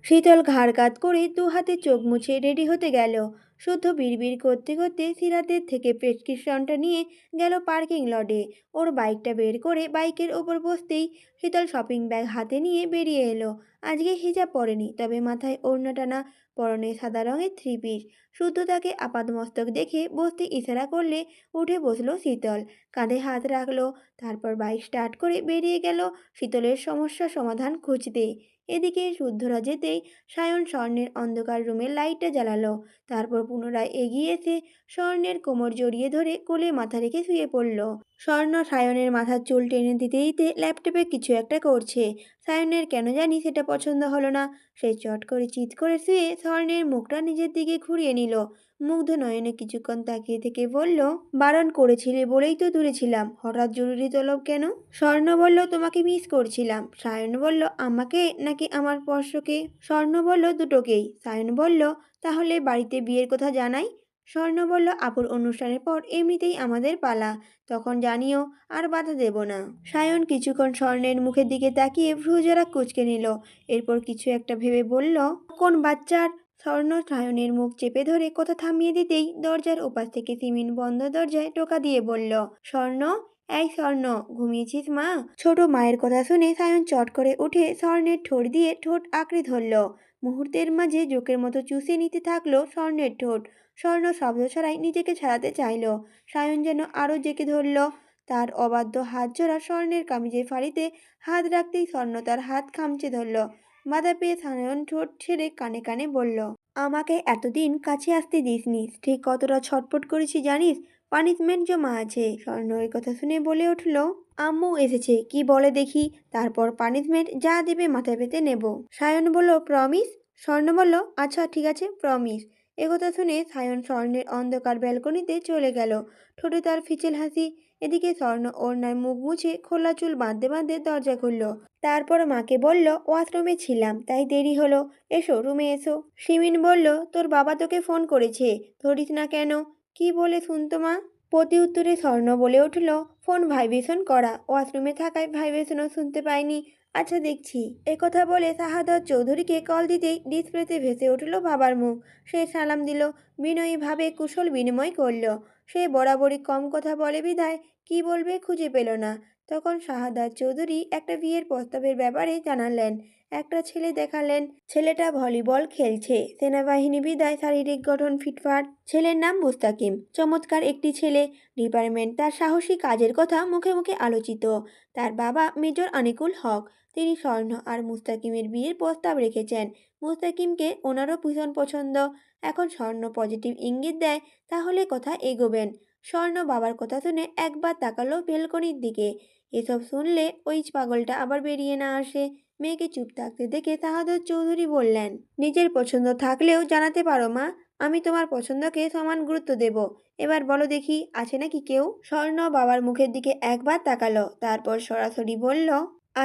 শীতল ঘাড় কাত করে দু হাতে চোখ মুছে রেডি হতে গেল। শুদ্ধ বিড়বিড় করতে করতে সিরাতের থেকে প্রেসক্রিপশনটা নিয়ে গেল পার্কিং লটে। ওর বাইকটা বের করে বাইকের ওপর বসতেই শীতল শপিং ব্যাগ হাতে নিয়ে বেরিয়ে এলো। আজকে হিজাব পরেনি, তবে মাথায় ওড়না টানা, পরনে সাদা রঙের থ্রি পিস। শুদ্ধ তাকে আপাতমস্তক দেখে বসতে ইশারা করলে উঠে বসলো শীতল, কাঁধে হাত রাখলো। তারপর বাইক স্টার্ট করে বেরিয়ে গেল শীতলের সমস্যা সমাধান খুঁজতে। এদিকে শুদ্ধরা যেতেই সায়ন স্বর্ণের অন্ধকার রুমের লাইটটা জ্বালালো। তারপর পুনরায় এগিয়ে এসে স্বর্ণের কোমর জড়িয়ে ধরে কোলে মাথা রেখে শুয়ে পড়ল। স্বর্ণ সায়নের মাথার চুল টেনে দিতে দিতে ল্যাপটপে কিছু একটা করছে। সায়নের কেন জানি সেটা পছন্দ হলো না। সে চট করে চিৎ করে শুয়ে স্বর্ণের মুখটা নিজের দিকে ঘুরিয়ে নিল। মুগ্ধ নয়নে কিছুক্ষণ তাকিয়ে থেকে বলল, বারণ করেছিলে বলেই তো দূরে ছিলাম, হঠাৎ জরুরি তলব কেন? স্বর্ণ বলল, তোমাকে মিস করছিলাম। সায়ন বলল, আমাকে নাকি আমার স্পর্শকে? স্বর্ণ বলল, দুটোকেই। সায়ন বলল, তাহলে বাড়িতে বিয়ের কথা জানাই? স্বর্ণ বলল, আপুর অনুষ্ঠানের পর এমনিতেই আমাদের পালা, তখন জানিও, আর বাধা দেব না। সায়ন কিছুক্ষণ স্বর্ণের মুখের দিকে তাকিয়ে ভ্রুজোড়া কুঁচকে নিল। এরপর কিছু একটা ভেবে বলল, কোন বাচ্চার? স্বর্ণ সায়নের মুখ চেপে ধরে কথা থামিয়ে দিতেই দরজার ওপাশ থেকে সিমিন বন্ধ দরজায় টোকা দিয়ে বলল, স্বর্ণ, এই স্বর্ণ, ঘুমিয়েছিস মা? ছোট মায়ের কথা শুনে সায়ন চট করে উঠে স্বর্ণের ঠোঁট দিয়ে ঠোঁট আঁকড়ে ধরল। মুহূর্তের মাঝে জোকের মতো চুষে নিতে থাকলো স্বর্ণের ঠোঁট। স্বর্ণ শব্দ ছাড়াই নিজেকে ছাড়াতে চাইল। সায়ন যেন আরও জেঁকে ধরল। তার অবাধ্য হাত জোড়া স্বর্ণের কামিজের ফাড়িতে হাত রাখতেই স্বর্ণ তার হাত খামচে ধরল। বাধা পেয়ে সায়ন ঠোঁট ছেড়ে কানে কানে বলল, আমাকে এতদিন কাছে আসতে দিসনি, ঠিক কতটা ছটফট করেছি জানিস? পানিশমেন্ট জমা আছে। স্বর্ণ এই কথা শুনে বলে উঠল, আম্মু এসেছে, কি বলে দেখি, তারপর পানিশমেন্ট যা দেবে মাথা পেতে নেব। সায়ন বলল, প্রমিস? স্বর্ণ বলল, আচ্ছা ঠিক আছে, প্রমিস। একথা শুনে সায়ন স্বর্ণের অন্ধকার ব্যালকনিতে চলে গেল। ঠোঁটে তার ফিচেল হাসি। এদিকে স্বর্ণ ওড়নায় মুখ মুছে খোলা চুল বাঁধতে বাঁধতে দরজা খুলল। তারপর মাকে বলল, ওয়াশরুমে ছিলাম তাই দেরি হলো, এসো রুমে এসো। সিমিন বলল, তোর বাবা তোকে ফোন করেছে, ধরিস না কেন? কি বলে শুনতো মা? প্রতি উত্তরে স্বর্ণ বলে উঠল, ফোন ভাইব্রেশন করা, ওয়াশরুমে থাকায় ভাইব্রেশনও শুনতে পাইনি। আচ্ছা দেখছি। একথা বলে শাহাদত চৌধুরীকে কল দিতেই ডিসপ্লেতে ভেসে উঠল বাবার মুখ। সে সালাম দিল, বিনয়ীভাবে কুশল বিনিময় করল। সে বরাবরই কম কথা বলে বিধায় কি বলবে খুঁজে পেল না। তখন শাহাদাত চৌধুরী একটা বিয়ের প্রস্তাবের ব্যাপারে জানালেন। একটা ছেলে দেখালেন। ছেলেটা ভলিবল খেলছে, সেনাবাহিনী বিদায় শারীরিক গঠন ফিটফাট। ছেলের নাম মুস্তাকিম, চমৎকার একটি ছেলে। ডিপার্টমেন্ট তার সাহসী কাজের কথা মুখে মুখে আলোচিত। তার বাবা মেজর আনিকুল হক, তিনি স্বর্ণ আর মুস্তাকিমের বিয়ের প্রস্তাব রেখেছেন। মুস্তাকিমকে ওনারও ভীষণ পছন্দ। এখন স্বর্ণ পজিটিভ ইঙ্গিত দেয়, তাহলে কথা এগোবেন। স্বর্ণ বাবার কথা শুনে একবার তাকালো বেলকনির দিকে। এসব শুনলে ওই পাগলটা আবার বেরিয়ে না আসে। মেয়েকে চুপ থাকতে দেখে শাহাদত চৌধুরী বললেন, নিজের পছন্দ থাকলেও জানাতে পারো মা, আমি তোমার পছন্দকে সমান গুরুত্ব দেব। এবার বলো দেখি, আছে নাকি কেউ? স্বর্ণ বাবার মুখের দিকে একবার তাকালো, তারপর সরাসরি বলল,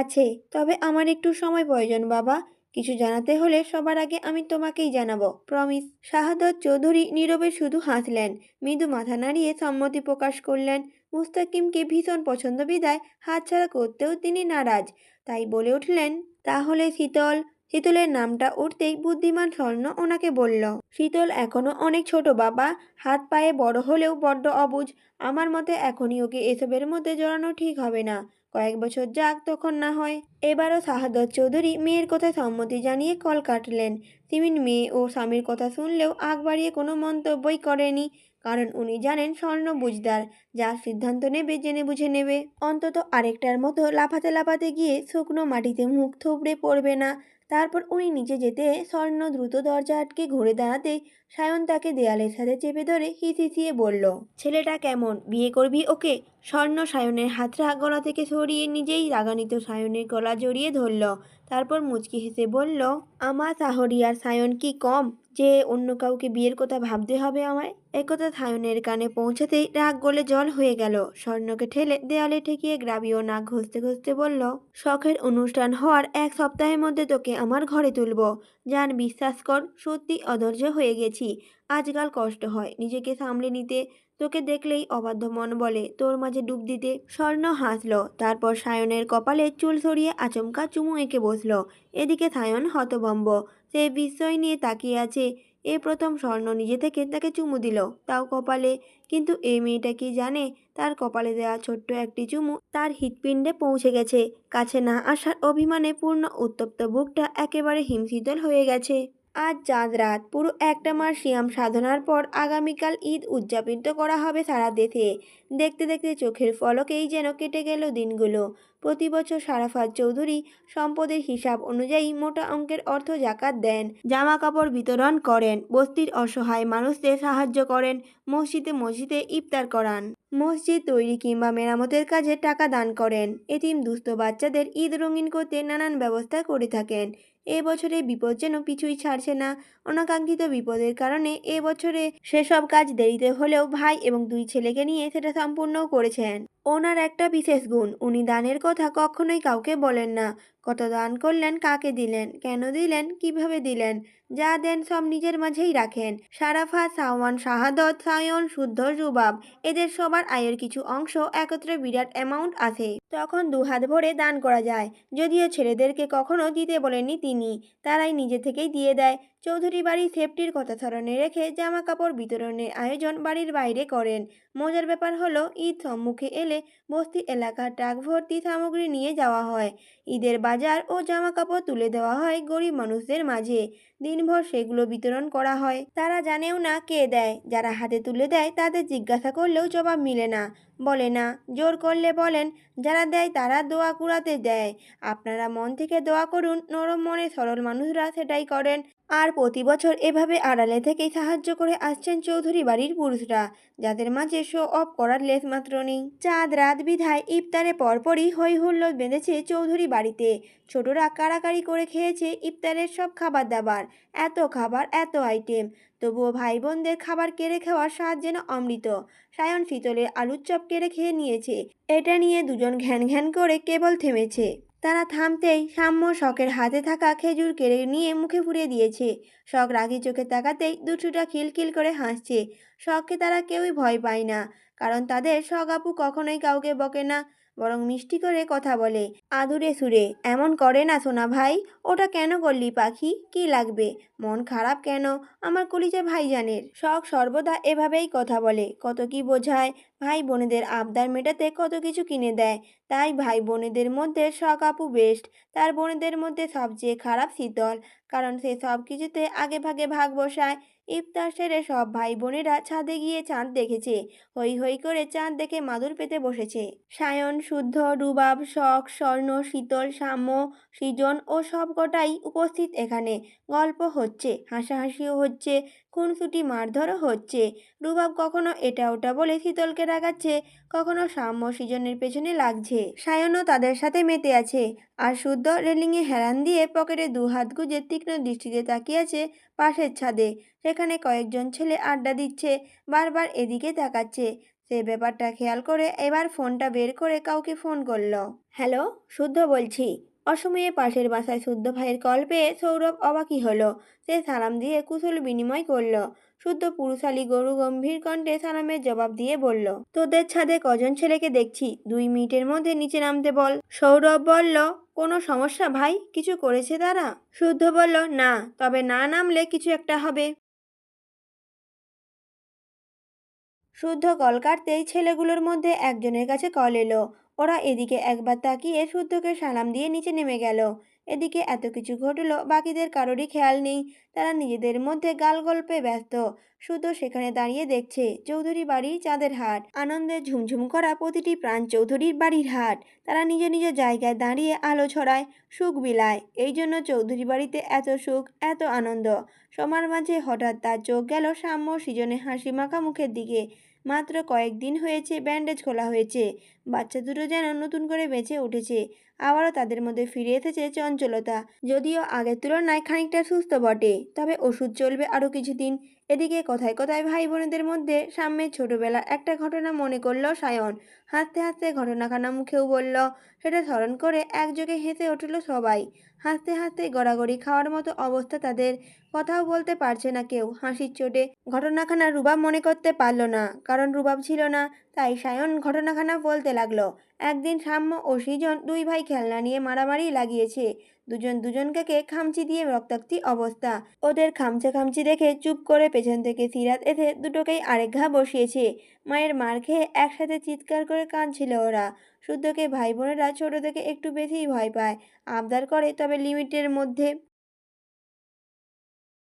আছে, তবে আমার একটু সময় প্রয়োজন বাবা। কিছু জানাতে হলে সবার আগে আমি তোমাকেই জানাবো, প্রমিস। শাহাদত চৌধুরী নীরবে শুধু হাসলেন, মৃদু মাথা নাড়িয়ে সম্মতি প্রকাশ করলেন। মুস্তাকিমকে ভীষণ পছন্দ বিদায় হাতছাড়া করতেও তিনি নারাজ। তাই বলে উঠলেন, তাহলে শীতল? শীতলের নামটা উঠতেই বুদ্ধিমান স্বর্ণ ওনাকে বলল, শীতল এখনো অনেক ছোট বাবা, হাত পায়ে বড় হলেও বড্ড অবুঝ। আমার মতে এখনই ওকে এসবের মধ্যে জড়ানো ঠিক হবে না, কয়েক বছর যাক, তখন না হয়। এবারও শাহাদত চৌধুরী মেয়ের কথায় সম্মতি জানিয়ে কল কাটলেন। সিমিন মেয়ে ও স্বামীর কথা শুনলেও আগ বাড়িয়ে কোনো মন্তব্যই করেনি, কারণ উনি জানেন স্বর্ণ বুঝদার, যা সিদ্ধান্ত নেবে জেনে বুঝে নেবে। অন্তত আরেকটার মতো লাফাতে লাফাতে গিয়ে শুকনো মাটিতে মুখ থুবড়ে পড়বে না। তারপর উনি নিচে যেতে স্বর্ণ দ্রুত দরজা আটকে ঘুরে দাঁড়াতেই সায়ন তাকে দেয়ালের সাথে চেপে ধরে হিসিয়ে বলল, ছেলেটা কেমন, বিয়ে করবি ওকে? স্বর্ণ সায়নের হাতটা গলা থেকে সরিয়ে নিজেই রাগান্বিত সায়নের গলা জড়িয়ে ধরল। তারপর মুচকি হেসে বলল, আমার শাহরিয়ার সায়ন কি কম, যে অন্য কাউকে বিয়ের কথা ভাবতে হবে আমায়? একথা সায়নের কানে পৌঁছাতেই রাগ গলে জল হয়ে গেল। স্বর্ণকে ঠেলে দেয়ালে ঠেকিয়ে গ্রাবিও নাক ঘষতে ঘষতে বলল, শখের অনুষ্ঠান হওয়ার এক সপ্তাহের মধ্যে তোকে আমার ঘরে তুলব। জান, বিশ্বাস কর, সত্যি অধৈর্য হয়ে গেছি। আজকাল কষ্ট হয় নিজেকে সামলে নিতে। তোকে দেখলেই অবাধ্য মন বলে তোর মাঝে ডুব দিতে। স্বর্ণ হাসলো, তারপর সায়নের কপালে চুল সরিয়ে আচমকা চুমু এঁকে বসলো। এদিকে সায়ন হতভম্ব, সে বিস্ময় নিয়ে তাকিয়ে আছে। এ প্রথম স্বর্ণ নিজে থেকে তাকে চুমু দিল, তাও কপালে। কিন্তু এই মেয়েটা কি জানে, তার কপালে দেওয়া ছোট্ট একটি চুমু তার হৃৎপিণ্ডে পৌঁছে গেছে। কাছে না আসার অভিমানে পূর্ণ উত্তপ্ত বুকটা একেবারে হিমশীতল হয়ে গেছে। আজ চাঁদ রাত, পুরো একটা মাস সিয়াম সাধনার পর আগামীকাল ঈদ উদযাপিত করা হবে সারা দেশে। দেখতে দেখতে চোখের পলকেই যেন কেটে গেল দিনগুলো। প্রতি বছর সারাফাত চৌধুরী সম্পদের হিসাব অনুযায়ী মোটা অঙ্কের অর্থ জাকাত দেন, জামা কাপড় বিতরণ করেন, বস্তির অসহায় মানুষদের সাহায্য করেন, মসজিদে মসজিদে ইফতার করান, মসজিদ তৈরি কিংবা মেরামতের কাজে টাকা দান করেন, এতিম দুস্থ বাচ্চাদের ঈদ রঙিন করতে নানান ব্যবস্থা করে থাকেন। এবছরে বিপদ যেন পিছুই ছাড়ছে না। অনাকাঙ্ক্ষিত বিপদের কারণে এবছরে সেসব কাজ দেরিতে হলেও ভাই এবং দুই ছেলেকে নিয়ে সেটা সম্পূর্ণও করেছেন। ওনার একটা বিশেষ গুণ, উনি দানের কথা কখনোই কাউকে বলেন না। কত দান করলেন, কাকে দিলেন, কেন দিলেন, কিভাবে দিলেন, যা দেন সব নিজের মাঝেই রাখেন। সারাফা, সাওয়ান, শাহাদত, সায়ন, শুদ্ধ, রুবাব, এদের সবার আয়ের কিছু অংশ একত্রে বিরাট অ্যামাউন্ট আসে, তখন দুহাত ভরে দান করা যায়। যদিও ছেলেদেরকে কখনো দিতে বলেননি তিনি, তারাই নিজে থেকেই দিয়ে দেয়। চৌধুরী বাড়ির সেফটির কথা স্মরণে রেখে জামা কাপড় বিতরণের আয়োজন বাড়ির বাইরে করেন। মজার ব্যাপার হলো, ঈদ সম্মুখে এলে বস্তি এলাকার ট্রাক ভর্তি সামগ্রী নিয়ে যাওয়া হয়। ঈদের বাজার ও জামা কাপড় তুলে দেওয়া হয় গরিব মানুষদের মাঝে। দিনভর সেগুলো বিতরণ করা হয়। তারা জানেও না কে দেয়। যারা হাতে তুলে দেয় তাদের জিজ্ঞাসা করলেও জবাব মিলে না, বলে না। জোর করলে বলেন, যারা দেয় তারা দোয়া কুড়াতে দেয়। আপনারা মন থেকে দোয়া করুন, নরম মনে সরল মানুষরা সেটাই করেন। আর প্রতি বছর এভাবে আড়ালে থেকেই সাহায্য করে আসছেন চৌধুরী বাড়ির পুরুষরা, যাদের মাঝে শো অফ করার লেশমাত্র নেই। চাঁদ রাত বিধায় ইফতারে পরপরই হই হুল্লোড় বেঁধেছে চৌধুরী বাড়িতে। ছোটরা কাড়াকাড়ি করে খেয়েছে ইফতারের সব খাবার দাবার। এত খাবার, এত আইটেম, তবুও ভাই বোনদের খাবার কেড়ে খাওয়ার স্বাদ যেন অমৃত। সায়ন শীতলের আলুর চপ কেড়ে খেয়ে নিয়েছে। এটা নিয়ে দুজন ঘ্যান ঘ্যান করে কেবল থেমেছে। তারা থামতেই সাম্য শখের হাতে থাকা খেজুর কেড়ে নিয়ে মুখে ফুরিয়ে দিয়েছে। শখ রাগি চোখে তাকাতেই দুষ্টুটা খিলখিল করে হাসছে। শখকে তারা কেউই ভয় পায় না, কারণ তাদের শখ আপু কখনোই কাউকে বকে না, বরং মিষ্টি করে কথা বলে আদুরে সুরে। এমন করে না সোনা ভাই, ওটা কেন করলি পাখি, কি লাগবে, মন খারাপ কেন, আমার কলিজা ভাইজানের। শখ সর্বদা এভাবেই কথা বলে, কত কি বোঝায়, ভাই বোনেদের আবদার মেটাতে কত কিছু কিনে দেয়। তাই ভাই বোনেদের মধ্যে শখ আপু বেস্ট। তার বোনেদের মধ্যে সবচেয়ে খারাপ শীতল, কারণ সে সব কিছুতে আগে ভাগে ভাগ বসায়। ইফতার সেরে সব ভাই বোনেরা ছাদে গিয়ে চাঁদ দেখেছে। হই হই করে চাঁদ দেখে মাদুর পেতে বসেছে। সায়ন, শুদ্ধ, রুবাব, শখ, স্বর্ণ, শীতল, সাম্য, সৃজন ও সব কটাই উপস্থিত এখানে। গল্প হচ্ছে, হাসাহাসিও হচ্ছে, খুনসুটি মারধরও হচ্ছে। রুবাব কখনো এটা ওটা বলে শীতলকে রাগাচ্ছে, কখনো সাম্য সৃজনের পেছনে লাগছে। সায়নও তাদের সাথে মেতে আছে। আর শুদ্ধ রেলিংয়ে হেলান দিয়ে পকেটে দু হাত গুজে তীক্ষ্ণ দৃষ্টিতে তাকিয়ে আছে পাশের ছাদে। সেখানে কয়েকজন ছেলে আড্ডা দিচ্ছে, বারবার এদিকে তাকাচ্ছে। সে ব্যাপারটা খেয়াল করে এবার ফোনটা বের করে কাউকে ফোন করলো। হ্যালো, শুদ্ধ বলছি। অসময়ে পাশের বাসায় শুদ্ধ ভাইয়ের কল পেয়ে সৌরভ অবাকই হলো। সে সালাম দিয়ে কুশল বিনিময় করলো। শুদ্ধ পুরুষালী গরু গম্ভীর কণ্ঠে সালামের জবাব দিয়ে বলল, তোদের ছাদে কজন ছেলেকে দেখছি, 2 মিনিটের মধ্যে নিচে নামতে বল। সৌরভ বলল, কোনো সমস্যা ভাই, কিছু করেছে তারা? শুদ্ধ বলল, না, তবে না নামলে কিছু একটা হবে। শুদ্ধ কল কাটতেই ছেলেগুলোর মধ্যে একজনের কাছে কল এলো। ওরা এদিকে একবার তাকিয়ে শুদ্ধকে সালাম দিয়ে নিচে নেমে গেল। এদিকে এত কিছু ঘটলো, বাকিদের কারোরই খেয়াল নেই। তারা নিজেদের মধ্যে গালগল্পে ব্যস্ত। শুদ্ধ সেখানে দাঁড়িয়ে দেখছে চৌধুরী বাড়ির চাঁদের হাট। আনন্দে ঝুমঝুম করা প্রতিটি প্রাণ চৌধুরীর বাড়ির হাট। তারা নিজ নিজ জায়গায় দাঁড়িয়ে আলো ছড়ায়, সুখ বিলায়। এই জন্য চৌধুরী বাড়িতে এত সুখ, এত আনন্দ। সবার মাঝে হঠাৎ তার চোখ গেল সাম্য সৃজনে হাসি মাখা মুখের দিকে। মাত্র কয়েকদিন হয়েছে ব্যান্ডেজ খোলা হয়েছে। বাচ্চা দুটো যেন নতুন করে বেঁচে উঠেছে। আবারও তাদের মধ্যে ফিরে এসেছে চঞ্চলতা, যদিও আগের তুলনায় খানিকটা সুস্থ বটে, তবে ওষুধ চলবে আরও কিছুদিন। এদিকে কথায় কথায় ভাই বোনেদের মধ্যে সাম্যের ছোটবেলার একটা ঘটনা মনে করল সায়ন। হাসতে হাসতে ঘটনাখানা মুখেও বলল। সেটা স্মরণ করে একযোগে হেসে উঠল সবাই। হাসতে হাসতে গড়াগড়ি খাওয়ার মতো অবস্থা তাদের, কথাও বলতে পারছে না কেউ হাসির চোটে। ঘটনাখানা রুবাব মনে করতে পারল না, কারণ রুবাব ছিল না। তাই সায়ন ঘটনাখানা বলতে লাগলো। একদিন সাম্য ও সৃজন দুই ভাই খেলনা নিয়ে মারামারি লাগিয়েছে। দুজন দুজনকে খামচি দিয়ে রক্তাক্তি অবস্থা। ওদের খামচা খামচি দেখে চুপ করে পেছন থেকে সিরাত এসে দুটোকেই আরেক ঘা বসিয়েছে। মায়ের মার খেয়ে একসাথে চিৎকার করে কাঁদছিল ওরা। শুদ্ধকে ভাই বোনেরা ছোট থেকে একটু বেশিই ভয় পায়, আবদার করে তবে লিমিটের মধ্যে।